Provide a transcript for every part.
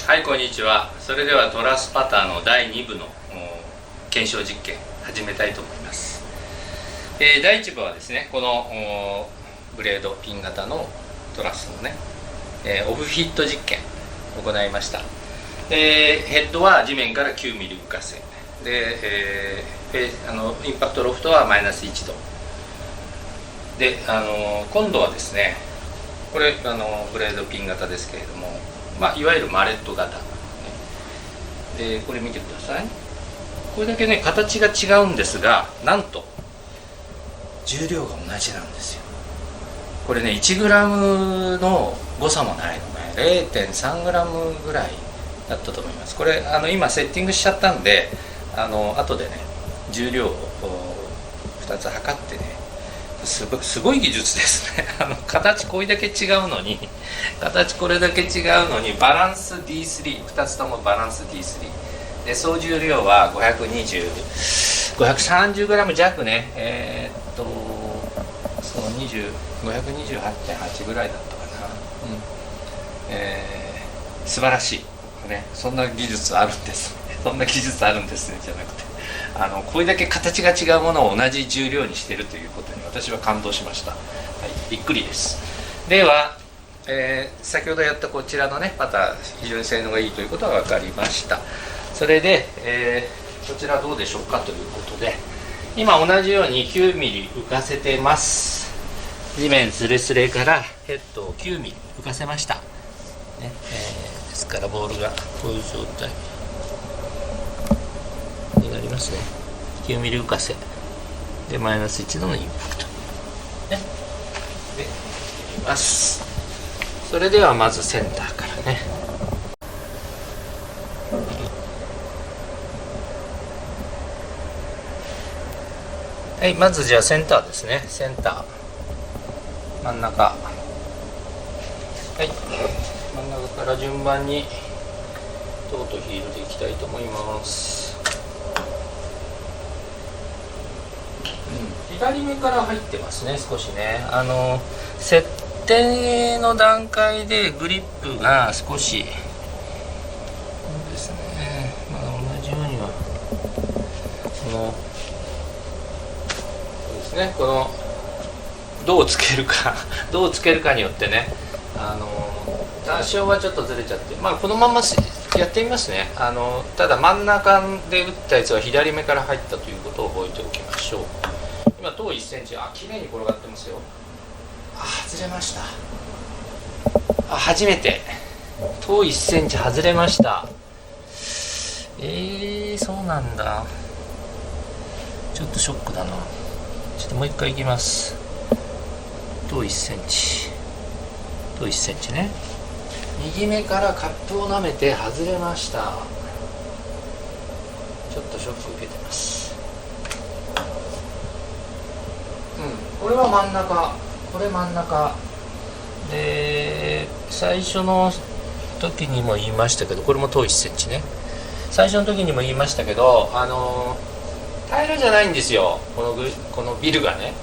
はい、こんにちは。それではトラスパターの第2部の検証実験始めたいと思います。第1部はですね、このブレードピン型のトラスのね、オフフィット実験を行いました。ヘッドは地面から9ミリ浮かせで、インパクトロフトはマイナス1度で、今度はですね、これブレードピン型ですけれども、いわゆるマレット型で、これ見てください。これだけね形が違うんですが、なんと重量が同じなんですよ。これね 1g の誤差もないのね、 0.3g ぐらいだったと思います。これ今セッティングしちゃったんで、後でね重量を2つ測ってね、すごい技術ですね。形これだけ違うのにバランス D3、 2つともバランス D3 で、総重量は530g 弱ね。その528.8 ぐらいだったかな。素晴らしいね。そんな技術あるんですそんな技術あるんですねじゃなくて、これだけ形が違うものを同じ重量にしているということに私は感動しました。はい、びっくりです。では、先ほどやったこちらのねパター非常に性能がいいということが分かりました。それで、こちらどうでしょうかということで、今同じように9ミリ浮かせてます。地面スレスレからヘッドを9ミリ浮かせました、ね。ですからボールがこういう状態になりますね。9ミリ浮かせでマイナス1度のインパクト、ね、でいきます。それではまずセンターからね。はい、まずじゃあセンターですね。センター真ん中、はい、真ん中から順番にトーとヒールでいきたいと思います。左目から入ってますね、少しね。設定の段階でグリップが少しですね、同じようにはこのどうつけるかによってね、多少はちょっとずれちゃって、このままやってみますね。ただ真ん中で打ったやつは左目から入ったということを覚えておきましょう。今等1センチ、綺麗に転がってますよ。外れました。初めて等1センチ外れました。そうなんだ。ちょっとショックだな。ちょっともう一回いきます。等1センチ、等1センチね。右目からカップを舐めて外れました。ちょっとショック受けてます。これは真ん中、これ真ん中で、最初の時にも言いましたけど、これも等1センチね。最初の時にも言いましたけど、平らじゃないんですよ、このビルがね。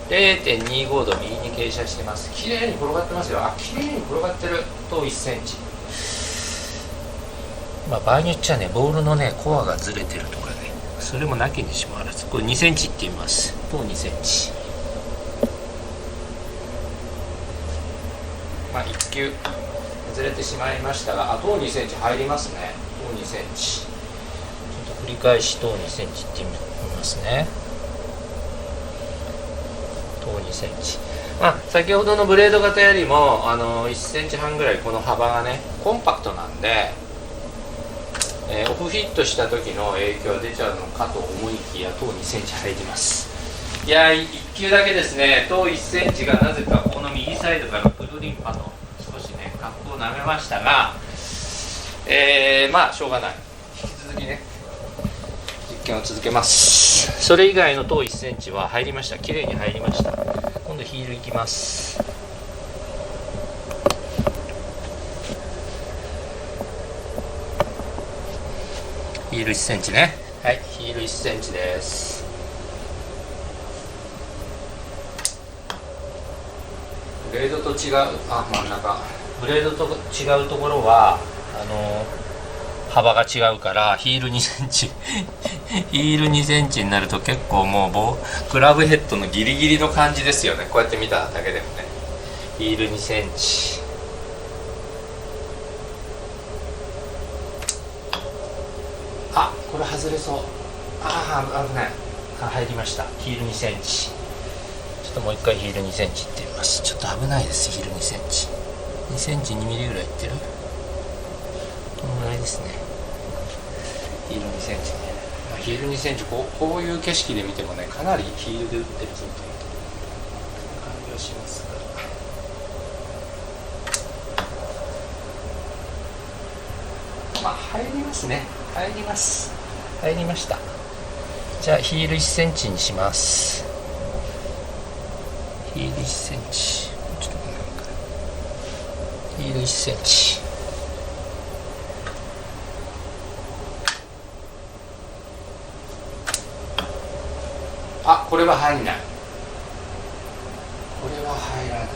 0.25 度右に傾斜してます。綺麗に転がってますよ。綺麗に転がってる。等1センチ。場合によっちゃね、ボールのねコアがずれてるとかね、それもなきにしもあらず。これ2センチって言います。等2センチ。1球外れてしまいましたが、等2センチ入りますね。等2センチ。ちょっと繰り返し等2センチって言いますね。等2センチ。先ほどのブレード型よりも1センチ半ぐらいこの幅がねコンパクトなんで、オフフィットした時の影響が出ちゃうのかと思いきや、等2センチ入ります。いや1球だけですね、等1センチがなぜかこの右サイドからくるりんぱと少しねカップを舐めましたが、しょうがない。引き続きね実験を続けます。それ以外の等1センチは入りました。綺麗に入りました。今度ヒールいきます。ヒール1センチね。はい、ヒール1センチです。ブレードと違う、真ん中ブレードと違うところは幅が違うからヒール2センチヒール2センチになると結構もうクラブヘッドのギリギリの感じですよね。こうやって見ただけでもね、ヒール2センチ。あ、これ外れそう。ああ、危ない。入りました。ヒール2センチ。ちょっともう一回ヒール2センチいってみます。ちょっと危ないです。ヒール2センチ。2センチ2ミリぐらいいってる。このぐらいですね。ヒール2センチね。ヒール2センチ、こういう景色で見てもね、かなりヒールで打ってるぞという感じはしますが、まあ入りますね。入ります。入りました。じゃあヒール1センチにします。ヒール1センチ、ちょっとごめんなさい。ヒール1センチ。あ、これは入んない。これは入らない。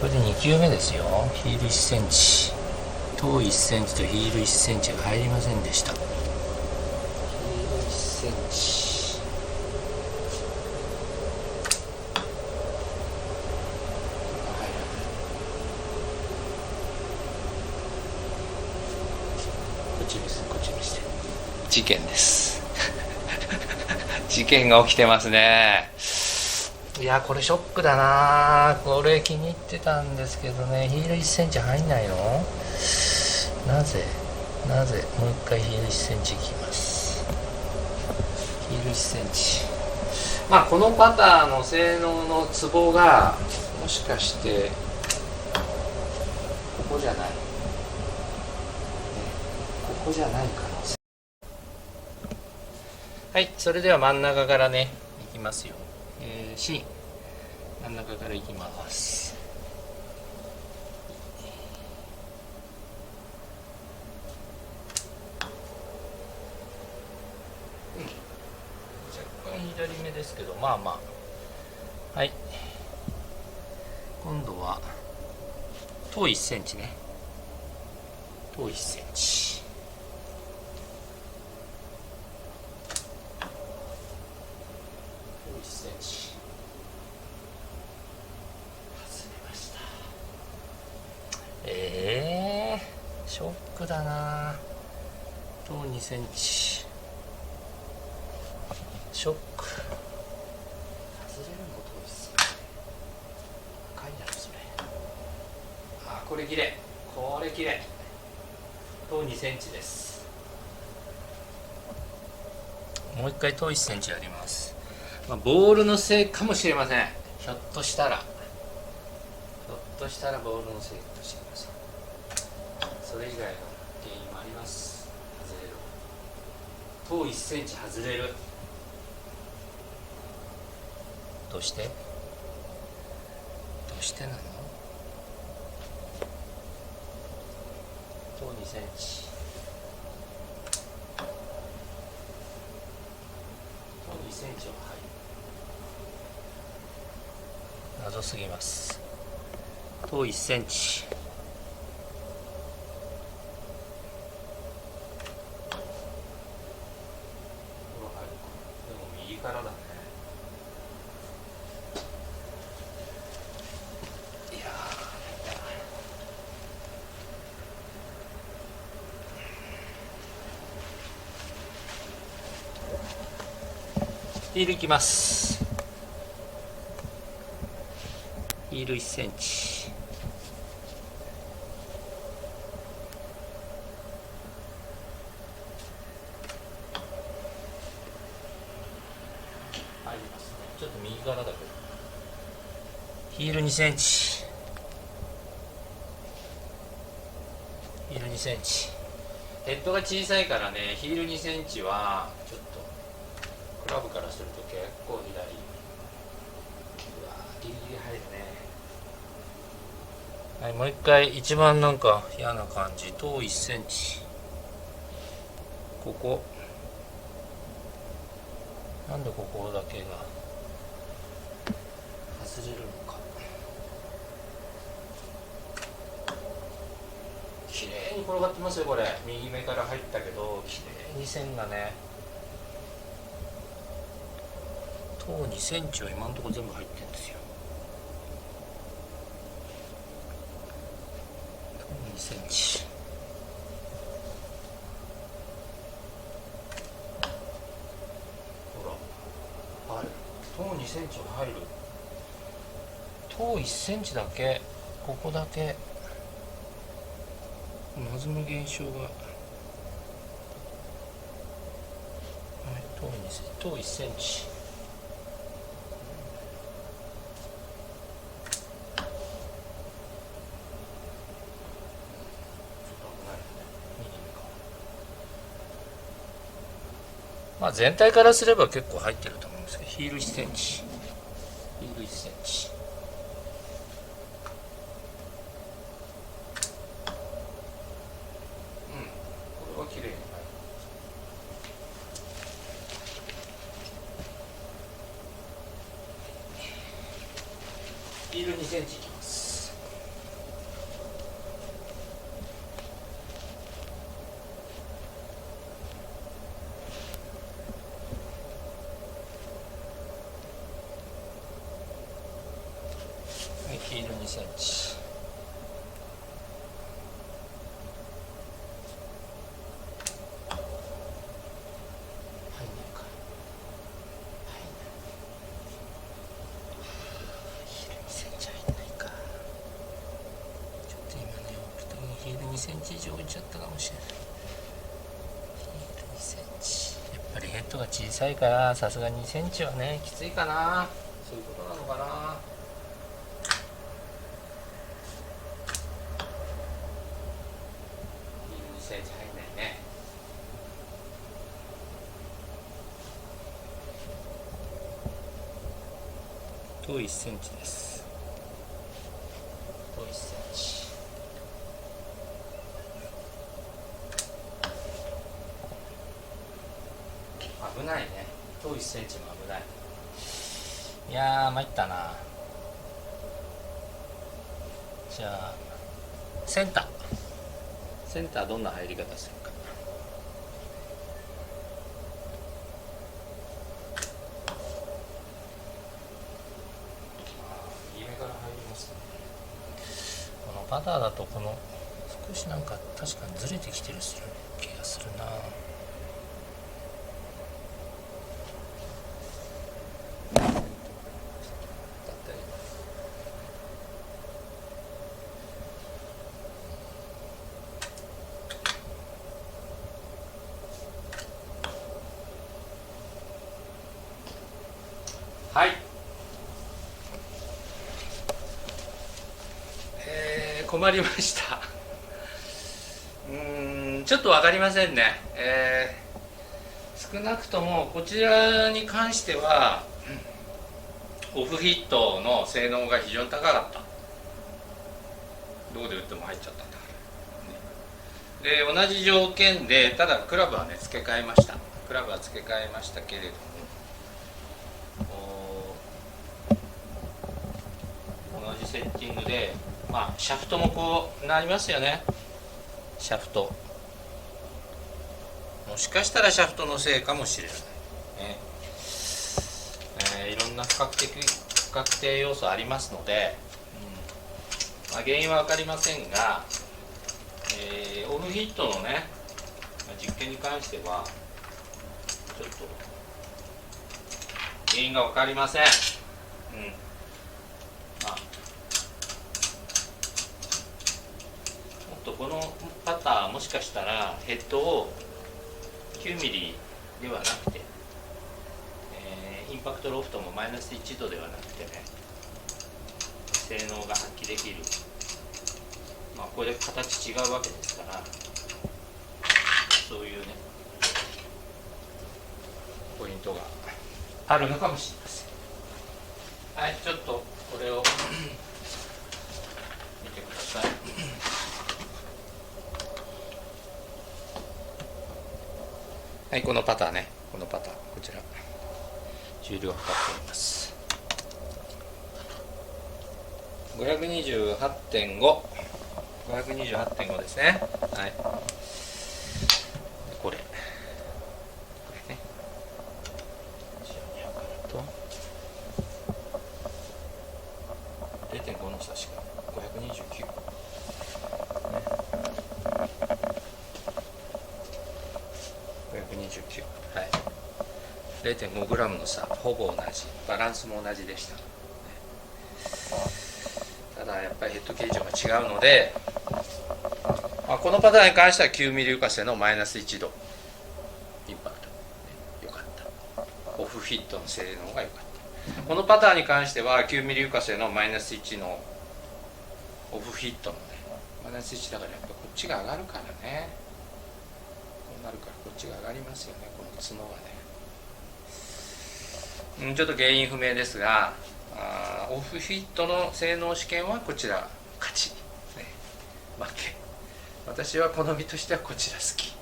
これで2球目ですよ。ヒール1センチ、トー1センチとヒール1センチが入りませんでした。ヒール1センチ。こっち見せて、こっち見せて。事件です事件が起きてますね。いや、これショックだな。これ気に入ってたんですけどね。ヒール1センチ入んないの？なぜもう一回ヒール1センチいきます。ヒール1センチ。まあこのパターの性能のツボがもしかしてここじゃない、ここじゃない可能性。はい、それでは真ん中からねいきますよ。C、真ん中からいきます。若干左目ですけど、まあまあ。はい、今度は遠い1センチね。遠い1センチ。遠い1センチ。ショックだな。と2センチ。ショック。外れるの遠いっす。赤いだろそれ。あ、これ綺麗。これ綺麗。と2センチです。もう一回と1センチやります。まあ、ボールのせいかもしれません。ひょっとしたらボールのせいかもしれません。それ以外の原因もあります。外れる。遠1センチ外れる。どうしてなの？遠2センチ。遠2センチは入る。謎すぎます。遠1センチ。からだね。いやヒールいきます。ヒール1センチ。ちょっと右からだけどヒール2センチ。ヒール2センチ。ヘッドが小さいからね、ヒール2センチはちょっとクラブからすると結構左。うわギリギリ入るね。はい、もう一回一番なんか嫌な感じ。遠1センチ。ここなんでここだけが外れるのか。綺麗に転がってますよこれ。右目から入ったけど綺麗に線がね。塔2センチは今のところ全部入ってるんですよ。塔2センチ。ほら、あれ塔2センチは入る。塔1センチだけ、ここだけ謎の現象が。はい、塔1センチ。まあ全体からすれば結構入ってると思うんですけど、ヒール1センチ、ヒール1センチ。これは綺麗に入る。ヒール2センチいきます。はい、ヒール2センチ。入んないか。入んない。ヒール2センチ入んないか。ちょっと今ね、置くときにヒール2センチ以上置いちゃったかもしれない。ヒール2センチ。やっぱりヘッドが小さいからさすがに2センチはねきついかな。そういうことなのかな。2センチ入んないね。と1センチです。と1センチ。危ないね。と1センチも危ない。いやー参ったな。じゃあセンターどんな入り方するか。右目から入りますね。このパターだとこの少しなんか確かにずれてきてる気がするな。はい、困りましたちょっと分かりませんね。少なくともこちらに関してはオフヒットの性能が非常に高かった。どこで打っても入っちゃったんだから、ね、で同じ条件でただクラブはね付け替えました。クラブは付け替えましたけれども、同じセッティングで、まあシャフトもこうなりますよね。シャフトもしかしたらシャフトのせいかもしれない、ね。いろんな不確定要素ありますので、まあ、原因は分かりませんが、オフヒットのね実験に関してはちょっと原因が分かりません。まあ、もっとこのパターもしかしたらヘッドを9ミリではなくて、インパクトロフトもマイナス1度ではなくてね、性能が発揮できる、まあこれ形違うわけですから、そういうねポイントがあるのかもしれません。はい、ちょっとこれを見てください。はい、このパターね、このパター、こちら重量を測っております。 528.5 528.5 ですね。はい。これね、12測ると 0.5 の差しが529、ね、529、はい、0.5 グラムの差、ほぼ同じ、バランスも同じでした。ただやっぱりヘッド形状が違うので、このパターンに関しては9ミリ浮かせのマイナス1度インパクト、良かった。オフフィットの性能が良かった。このパターンに関しては9ミリ浮かせのマイナス1のオフフィットのね、マイナス1だからやっぱこっちが上がるからね、こうなるからこっちが上がりますよね、この角がね。ちょっと原因不明ですが、オフフィットの性能試験はこちら勝ち、ね、負け。私は好みとしてはこちら好き、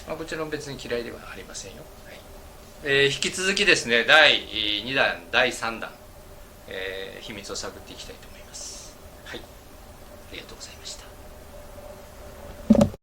こちらも別に嫌いではありませんよ。はい、引き続きですね、第2弾第3弾、秘密を探っていきたいと思います。はい、ありがとうございました。